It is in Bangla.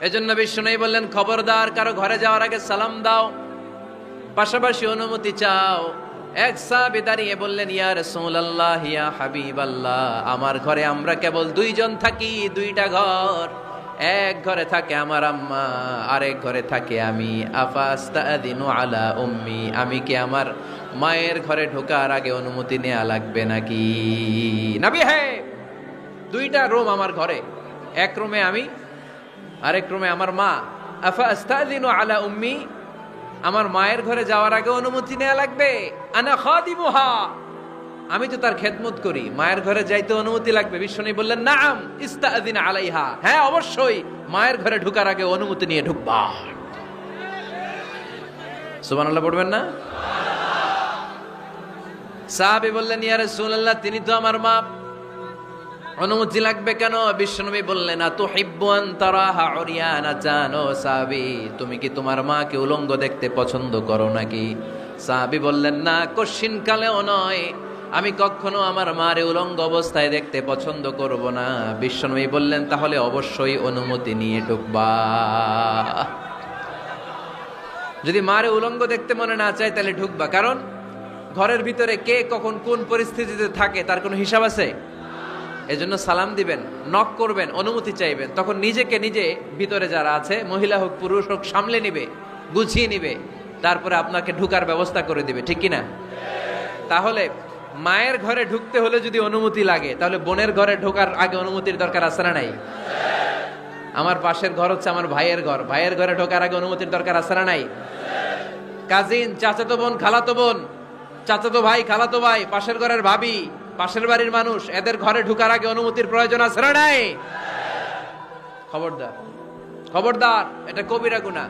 এজন্য বিষ্ণু বললেন, খবরদার কারো ঘরে যাওয়ার আগে সালাম দাও, পাশাপাশি অনুমতি চাও। এক সাহাবী দাঁড়িয়ে বললেন, ইয়া রাসূলুল্লাহ, ইয়া হাবিবাল্লাহ, আমার ঘরে আমরা কেবল দুইজন থাকি, দুইটা ঘর। এক ঘরে থাকে আমার আম্মা, আরেক ঘরে থাকে আমি। আফাস্তাদিনু আলা উম্মি, আমি কি আমার মায়ের ঘরে ঢোকার আগে অনুমতি নেওয়া লাগবে নাকি? নবী, হ্যাঁ, দুইটা রুম আমার ঘরে, এক রুমে আমি, আরেক রুমে আমার মা। আফাস্তাদিনু আলা উম্মি, আমার মায়ের ঘরে যাওয়ার আগে অনুমতি নেওয়া লাগবে? আনা খাদিমুহা, আমি তো তার খেদমত করি, মায়ের ঘরে যাইতে অনুমতি লাগবে? বিশ্বনবী বললেন, নাআম ইস্তাযিন আলাইহা, হ্যাঁ অবশ্যই মায়ের ঘরে ঢোকার আগে অনুমতি নিয়ে ঢুকবা। সুবহানাল্লাহ পড়বেন না? সাহাবী বললেন, ইয়া রাসূলুল্লাহ, তিনি তো আমার মা, অনুমতি লাগবে কেন? বিশ্বনবী বললেন, আতুহিব্বু আন তারাহা উরিয়ানা, জানো সাহাবী, তুমি কি তোমার মাকে উলঙ্গ দেখতে পছন্দ করো নাকি? সাহাবী বললেন, না, কশিন কালেও নয়, আমি কখনো আমার মারে উলঙ্গ অবস্থায় দেখতে পছন্দ করব না। বিশ্বনবী বললেন, তাহলে অবশ্যই অনুমতি নিয়ে ঢুকবা। যদি মারে উলঙ্গ দেখতে মনে না চায় তাহলে ঢুকবা, কারণ ঘরের ভিতরে কে কখন কোন পরিস্থিতিতে থাকে তার কোনো হিসাব আছে। এজন্য সালাম দিবেন, নক করবেন, অনুমতি চাইবেন, তখন নিজেকে নিজে ভিতরে যারা আছে, মহিলা হোক পুরুষ হোক, সামলে নিবে, গুছিয়ে নিবে, তারপরে আপনাকে ঢুকার ব্যবস্থা করে দিবে, ঠিক কিনা? তাহলে মায়ের ঘরে ঢুকতে হলে যদি অনুমতি লাগে, তাহলে বোনের ঘরে ঢোকার আগে অনুমতির দরকার আছে না নাই? আমার পাশের ঘর হচ্ছে আমার ভাইয়ের ঘর, ভাইয়ের ঘরে ঢোকার আগে অনুমতির দরকার আছে না নাই? কাজিন, চাচাতো বোন, খালাতো বোন, চাচাতো ভাই, খালাতো ভাই, পাশের ঘরের ভাবি, পাশের বাড়ির মানুষ, এদের ঘরে ঢোকার আগে অনুমতির প্রয়োজন আছে না নাই? খবরদার, খবরদার, এটা কবিরা গুনাহ।